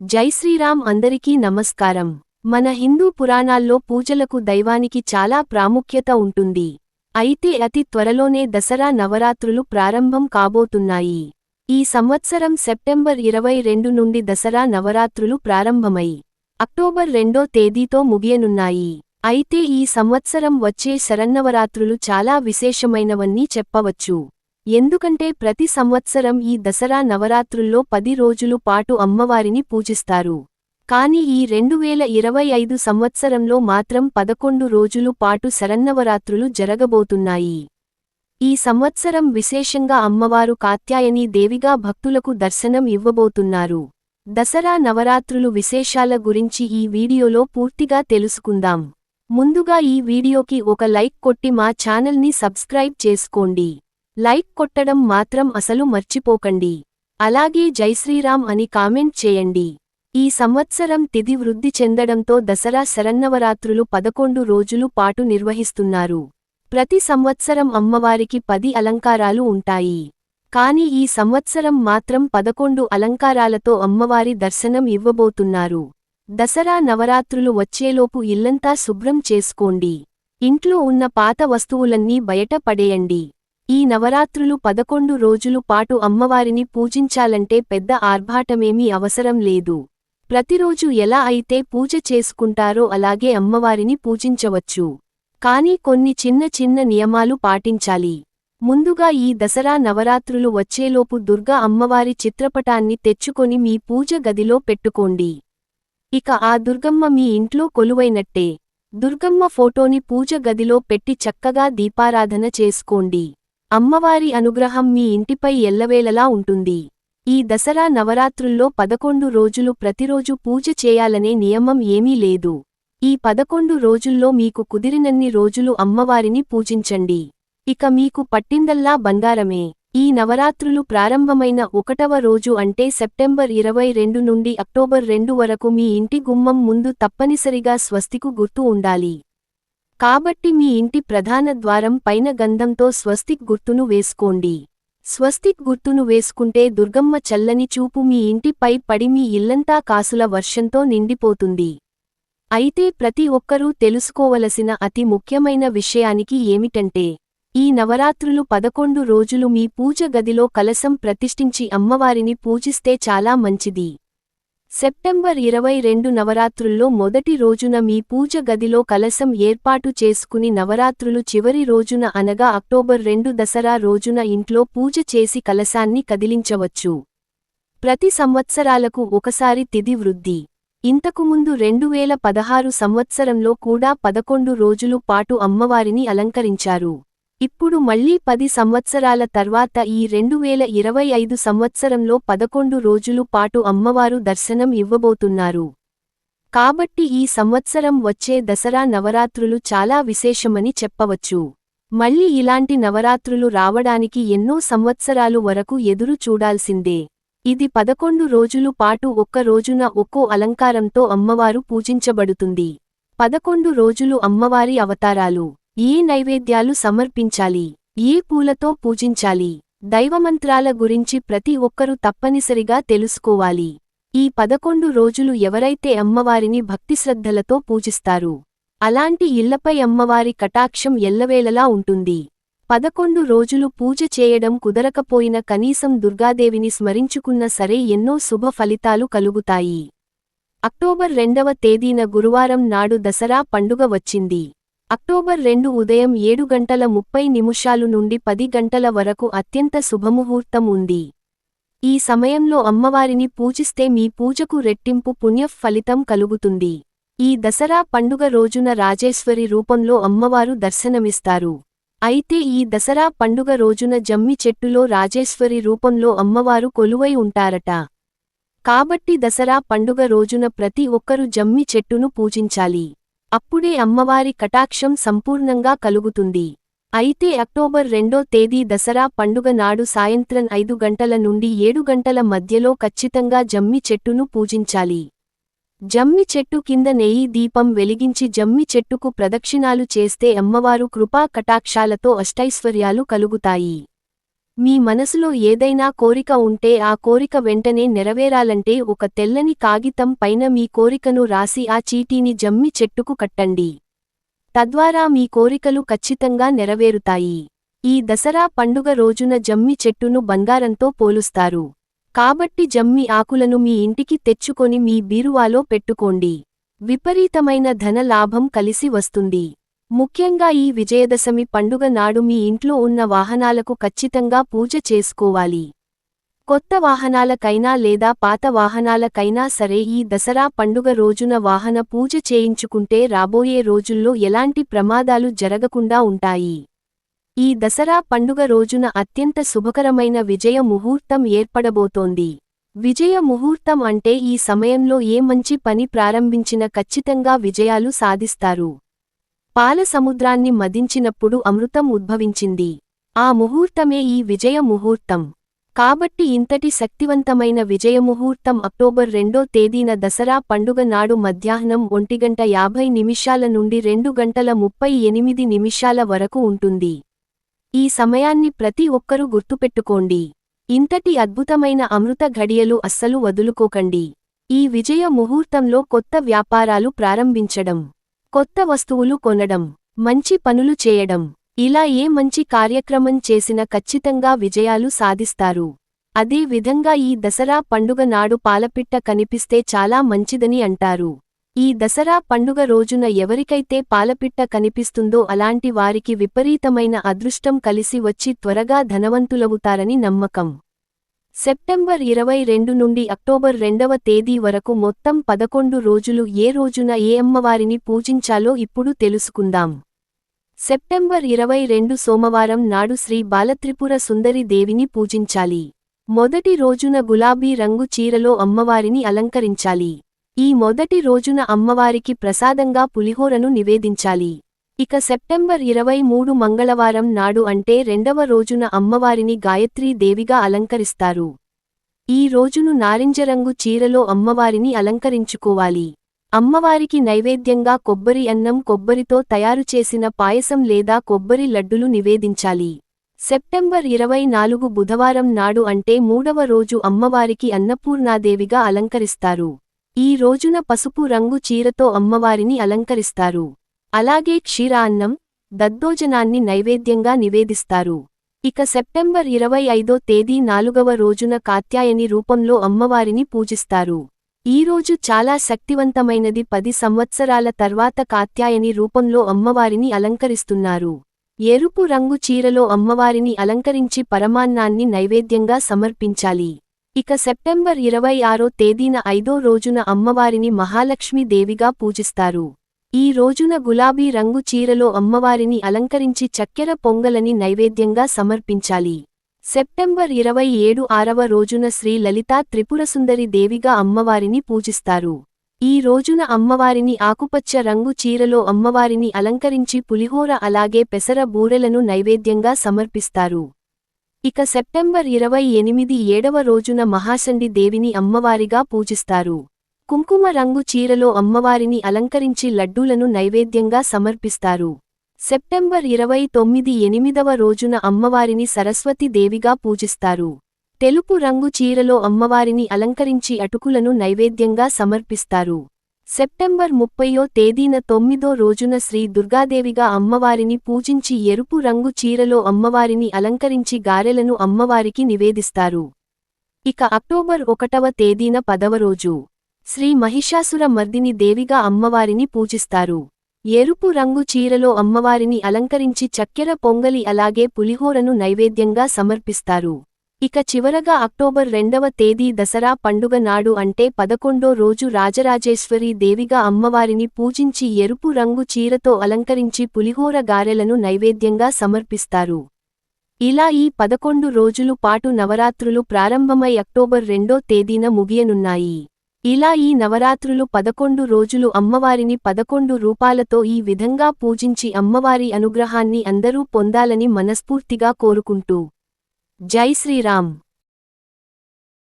జై శ్రీరామ్. అందరికీ నమస్కారం. మన హిందూ పురాణాల్లో పూజలకు దైవానికి చాలా ప్రాముఖ్యత ఉంటుంది. అయితే అతి త్వరలోనే దసరా నవరాత్రులు ప్రారంభం కాబోతున్నాయి. ఈ సంవత్సరం సెప్టెంబర్ 22 నుండి దసరా నవరాత్రులు ప్రారంభమై అక్టోబర్ 2వ తేదీతో ముగియనున్నాయి. అయితే ఈ సంవత్సరం వచ్చే శరన్నవరాత్రులు చాలా విశేషమైనవని చెప్పవచ్చు. ఎందుకంటే ప్రతి సంవత్సరం ఈ దసరా నవరాత్రుల్లో 10 రోజులు పాటు అమ్మవారిని పూజిస్తారు. కాని ఈ 2025 సంవత్సరంలో మాత్రం 11 రోజులు పాటు శరన్నవరాత్రులు జరగబోతున్నాయి. ఈ సంవత్సరం విశేషంగా అమ్మవారు కాత్యాయని దేవిగా భక్తులకు దర్శనం ఇవ్వబోతున్నారు. దసరా నవరాత్రులు విశేషాల గురించి ఈ వీడియోలో పూర్తిగా తెలుసుకుందాం. ముందుగా ఈ వీడియోకి ఒక లైక్ కొట్టి మా ఛానల్ని సబ్స్క్రైబ్ చేసుకోండి. లైక్ కొట్టడం మాత్రం అసలు మర్చిపోకండి. అలాగే జై శ్రీరామ్ అని కామెంట్ చేయండి. ఈ సంవత్సరం తిథి వృద్ధి చెందడంతో దసరా శరన్నవరాత్రులు 11 రోజులు పాటు నిర్వహిస్తున్నారు. ప్రతి సంవత్సరం అమ్మవారికి 10 అలంకారాలు ఉంటాయి. కాని ఈ సంవత్సరం మాత్రం 11 అలంకారాలతో అమ్మవారి దర్శనం ఇవ్వబోతున్నారు. దసరా నవరాత్రులు వచ్చేలోపు ఇల్లంతా శుభ్రం చేసుకోండి. ఇంట్లో ఉన్న పాత వస్తువులన్నీ బయట పడేయండి. ఈ నవరాత్రులు 11 రోజులు పాటు అమ్మవారిని పూజించాలంటే పెద్ద ఆర్భాటమేమీ అవసరం లేదు. ప్రతిరోజు ఎలా అయితే పూజ చేసుకుంటారో అలాగే అమ్మవారిని పూజించవచ్చు. కానీ కొన్ని చిన్న చిన్న నియమాలు పాటించాలి. ముందుగా ఈ దసరా నవరాత్రులు వచ్చేలోపు దుర్గా అమ్మవారి చిత్రపటాన్ని తెచ్చుకొని మీ పూజ గదిలో పెట్టుకోండి. ఇక ఆ దుర్గమ్మ మీ ఇంట్లో కొలువైనట్టే. దుర్గమ్మ ఫోటోని పూజ గదిలో పెట్టి చక్కగా దీపారాధన చేసుకోండి. అమ్మవారి అనుగ్రహం మీ ఇంటిపై ఎల్లవేళలా ఉంటుంది. ఈ దసరా నవరాత్రుల్లో 11 రోజులు ప్రతిరోజు పూజ చేయాలనే నియమం ఏమీ లేదు. ఈ 11 రోజుల్లో మీకు కుదిరినన్ని రోజులు అమ్మవారిని పూజించండి. ఇక మీకు పట్టిందల్లా బంగారమే. ఈ నవరాత్రులు ప్రారంభమైన 1వ రోజు అంటే సెప్టెంబర్ 22 నుండి అక్టోబర్ 2 వరకు మీ ఇంటి గుమ్మం ముందు తప్పనిసరిగా స్వస్తికు గుర్తు ఉండాలి. కాబట్టి మీ ఇంటి ప్రధాన ద్వారం పైన గంధంతో స్వస్తిక్ గుర్తును వేసుకోండి. స్వస్తిక్ గుర్తును వేసుకుంటే దుర్గమ్మ చల్లని చూపు మీ ఇంటిపై పడి మీ ఇల్లంతా కాసుల వర్షంతో నిండిపోతుంది. అయితే ప్రతి ఒక్కరూ తెలుసుకోవలసిన అతి ముఖ్యమైన విషయానికి ఏమిటంటే ఈ నవరాత్రులు 11 రోజులు మీ పూజ గదిలో కలశం ప్రతిష్ఠించి అమ్మవారిని పూజిస్తే చాలా మంచిది. సెప్టెంబర్ 22 నవరాత్రుల్లో మొదటి రోజున మీ పూజ గదిలో కలశం ఏర్పాటు చేసుకుని నవరాత్రులు చివరి రోజున అనగా అక్టోబర్ 2 దసరా రోజున ఇంట్లో పూజ చేసి కలశాన్ని కదిలించవచ్చు. ప్రతి సంవత్సరాలకు ఒకసారి తిథి వృద్ధి. ఇంతకుముందు 2016 సంవత్సరంలో కూడా 11 రోజులు పాటు అమ్మవారిని అలంకరించారు. ఇప్పుడు మళ్లీ 10 సంవత్సరాల తర్వాత ఈ 2025 సంవత్సరంలో 11 రోజులు పాటు అమ్మవారు దర్శనం ఇవ్వబోతున్నారు. కాబట్టి ఈ సంవత్సరం వచ్చే దసరా నవరాత్రులు చాలా విశేషమని చెప్పవచ్చు. మళ్లీ ఇలాంటి నవరాత్రులు రావడానికి ఎన్నో సంవత్సరాలు వరకు ఎదురు చూడాల్సిందే. ఇది 11 రోజులు పాటు ఒక్క రోజున ఒక్కో అలంకారంతో అమ్మవారు పూజించబడుతుంది. 11 రోజులు అమ్మవారి అవతారాలు, ఏ నైవేద్యాలు సమర్పించాలి, ఏ పూలతో పూజించాలి, దైవమంత్రాల గురించి ప్రతి ఒక్కరూ తప్పనిసరిగా తెలుసుకోవాలి. ఈ 11 రోజులు ఎవరైతే అమ్మవారిని భక్తిశ్రద్ధలతో పూజిస్తారు అలాంటి ఇళ్లపై అమ్మవారి కటాక్షం ఎల్లవేళలా ఉంటుంది. 11 రోజులు పూజ చేయడం కుదరకపోయిన కనీసం దుర్గాదేవిని స్మరించుకున్న సరే ఎన్నో శుభ ఫలితాలు కలుగుతాయి. అక్టోబర్ 2వ తేదీన గురువారం నాడు దసరా పండుగ వచ్చింది. అక్టోబర్ 2 ఉదయం 7:30 నుండి 10 గంటల వరకు అత్యంత శుభముహూర్తం ఉంది. ఈ సమయంలో అమ్మవారిని పూజిస్తే మీ పూజకు రెట్టింపు పుణ్య ఫలితం కలుగుతుంది. ఈ దసరా పండుగ రోజున రాజేశ్వరి రూపంలో అమ్మవారు దర్శనమిస్తారు. అయితే ఈ దసరా పండుగ రోజున జమ్మి చెట్టులో రాజేశ్వరి రూపంలో అమ్మవారు కొలువై ఉంటారట. కాబట్టి దసరా పండుగ రోజున ప్రతి ఒక్కరూ జమ్మి చెట్టును పూజించాలి. అప్పుడే అమ్మవారి కటాక్షం సంపూర్ణంగా కలుగుతుంది. అయితే అక్టోబర్ 2వ తేదీ దసరా పండుగ నాడు సాయంత్రం 5 గంటల నుండి 7 గంటల మధ్యలో ఖచ్చితంగా జమ్మి చెట్టును పూజించాలి. జమ్మి చెట్టు కింద నెయ్యి దీపం వెలిగించి జమ్మి చెట్టుకు ప్రదక్షిణాలు చేస్తే అమ్మవారు కృపా కటాక్షాలతో అష్టైశ్వర్యాలు కలుగుతాయి. మీ మనసులో ఏదైనా కోరిక ఉంటే ఆ కోరిక వెంటనే నెరవేరాలంటే ఒక తెల్లని కాగితం పైన మీ కోరికను రాసి ఆ చీటీని జమ్మి చెట్టుకు కట్టండి. తద్వారా మీ కోరికలు ఖచ్చితంగా నెరవేరుతాయి. ఈ దసరా పండుగ రోజున జమ్మి చెట్టును బంగారంతో పోలుస్తారు. కాబట్టి జమ్మి ఆకులను మీ ఇంటికి తెచ్చుకొని మీ బీరువాలో పెట్టుకోండి. విపరీతమైన ధన లాభం కలిసి వస్తుంది. ముఖ్యంగా ఈ విజయదశమి పండుగ నాడు మీ ఇంట్లో ఉన్న వాహనాలకు ఖచ్చితంగా పూజ చేసుకోవాలి. కొత్త వాహనాలకైనా లేదా పాత వాహనాలకైనా సరే ఈ దసరా పండుగ రోజున వాహన పూజ చేయించుకుంటే రాబోయే రోజుల్లో ఎలాంటి ప్రమాదాలు జరగకుండా ఉంటాయి. ఈ దసరా పండుగ రోజున అత్యంత శుభకరమైన విజయ ముహూర్తం ఏర్పడబోతోంది. విజయ ముహూర్తం అంటే ఈ సమయంలో ఏ మంచి పని ప్రారంభించినా ఖచ్చితంగా విజయాలు సాధిస్తారు. పాల సముద్రాన్ని మదించినప్పుడు అమృతం ఉద్భవించింది. ఆ ముహూర్తమే ఈ విజయ ముహూర్తం. కాబట్టి ఇంతటి శక్తివంతమైన విజయముహూర్తం అక్టోబర్ 2వ తేదీన దసరా పండుగ నాడు మధ్యాహ్నం 1:50 నుండి 2:38 వరకు ఉంటుంది. ఈ సమయాన్ని ప్రతి ఒక్కరూ గుర్తుపెట్టుకోండి. ఇంతటి అద్భుతమైన అమృత ఘడియలు అస్సలు వదులుకోకండి. ఈ విజయ ముహూర్తంలో కొత్త వ్యాపారాలు ప్రారంభించడం, కొత్త వస్తువులు కొనడం, మంచి పనులు చేయడం, ఇలా ఏ మంచి కార్యక్రమం చేసినా ఖచ్చితంగా విజయాలు సాధిస్తారు. అదే విధంగా ఈ దసరా పండుగ నాడు పాలపిట్ట కనిపిస్తే చాలా మంచిదని అంటారు. ఈ దసరా పండుగ రోజున ఎవరికైతే పాలపిట్ట కనిపిస్తుందో అలాంటి వారికి విపరీతమైన అదృష్టం కలిసి వచ్చి త్వరగా ధనవంతులవుతారని నమ్మకం. సెప్టెంబర్ 22 నుండి అక్టోబర్ 2వ తేదీ వరకు మొత్తం 11 రోజులు ఏ రోజున ఏ అమ్మవారిని పూజించాలో ఇప్పుడు తెలుసుకుందాం. సెప్టెంబర్ 22 సోమవారం నాడు శ్రీ బాలత్రిపుర సుందరి దేవిని పూజించాలి. మొదటి రోజున గులాబీ రంగు చీరలో అమ్మవారిని అలంకరించాలి. ఈ మొదటి రోజున అమ్మవారికి ప్రసాదంగా పులిహోరను నివేదించాలి. ఇక సెప్టెంబర్ 23 మంగళవారం నాడు అంటే రెండవ రోజున అమ్మవారిని గాయత్రీ దేవిగా అలంకరిస్తారు. ఈ రోజును నారింజరంగు చీరలో అమ్మవారిని అలంకరించుకోవాలి. అమ్మవారికి నైవేద్యంగా కొబ్బరి అన్నం, కొబ్బరితో తయారుచేసిన పాయసం లేదా కొబ్బరి లడ్డులు నివేదించాలి. సెప్టెంబర్ 24 బుధవారం నాడు అంటే మూడవ రోజు అమ్మవారికి అన్నపూర్ణాదేవిగా అలంకరిస్తారు. ఈ రోజున పసుపు రంగు చీరతో అమ్మవారిని అలంకరిస్తారు. అలాగే క్షీరాన్నం, దద్దోజనాన్ని నైవేద్యంగా నివేదిస్తారు. ఇక సెప్టెంబర్ 25వ తేదీ 4వ రోజున కాత్యాయని రూపంలో అమ్మవారిని పూజిస్తారు. ఈ రోజు చాలా శక్తివంతమైనది. 10 సంవత్సరాల తర్వాత కాత్యాయని రూపంలో అమ్మవారిని అలంకరిస్తున్నారు. ఎరుపు రంగు చీరలో అమ్మవారిని అలంకరించి పరమాన్నాన్ని నైవేద్యంగా సమర్పించాలి. ఇక సెప్టెంబర్ 26వ తేదీన 5వ రోజున అమ్మవారిని మహాలక్ష్మీ దేవిగా పూజిస్తారు. ఈ రోజున గులాబీ రంగు చీరలో అమ్మవారిని అలంకరించి చక్కెర పొంగలని నైవేద్యంగా సమర్పించాలి. సెప్టెంబర్ 27 6వ రోజున శ్రీ లలితా త్రిపురసుందరి దేవిగా అమ్మవారిని పూజిస్తారు. ఈ రోజున అమ్మవారిని ఆకుపచ్చ రంగు చీరలో అమ్మవారిని అలంకరించి పులిహోర అలాగే పెసర బూరెలను నైవేద్యంగా సమర్పిస్తారు. ఇక సెప్టెంబర్ 28 7వ రోజున మహాచండీ దేవిని అమ్మవారిగా పూజిస్తారు. కుంకుమ రంగు చీరలో అమ్మవారిని అలంకరించి లడ్డూలను నైవేద్యంగా సమర్పిస్తారు. సెప్టెంబర్ 29 8వ రోజున అమ్మవారిని సరస్వతి దేవిగా పూజిస్తారు. తెలుపు రంగు చీరలో అమ్మవారిని అలంకరించి అటుకులను నైవేద్యంగా సమర్పిస్తారు. సెప్టెంబర్ 30వ తేదీన 9వ రోజున శ్రీ దుర్గాదేవిగా అమ్మవారిని పూజించి ఎరుపు రంగు చీరలో అమ్మవారిని అలంకరించి గారెలను అమ్మవారికి నివేదిస్తారు. ఇక అక్టోబర్ 1వ తేదీన 10వ రోజు శ్రీ మహిషాసుర మర్దిని దేవిగా అమ్మవారిని పూజిస్తారు. ఎరుపు రంగు చీరలో అమ్మవారిని అలంకరించి చక్కెర పొంగలి అలాగే పులిహోరను నైవేద్యంగా సమర్పిస్తారు. ఇక చివరగా అక్టోబర్ 2వ తేదీ దసరా పండుగ నాడు అంటే 11వ రోజు రాజరాజేశ్వరీ దేవిగా అమ్మవారిని పూజించి ఎరుపు రంగు చీరతో అలంకరించి పులిహోర గారెలను నైవేద్యంగా సమర్పిస్తారు. ఇలా ఈ 11 రోజులు పాటు నవరాత్రులు ప్రారంభమై అక్టోబర్ 2వ తేదీన ముగియనున్నాయి. ఇలా ఈ నవరాత్రులు 11 రోజులు అమ్మవారిని 11 రూపాలతో ఈ విధంగా పూజించి అమ్మవారి అనుగ్రహాన్ని అందరూ పొందాలని మనస్ఫూర్తిగా కోరుకుంటూ జై శ్రీరామ్.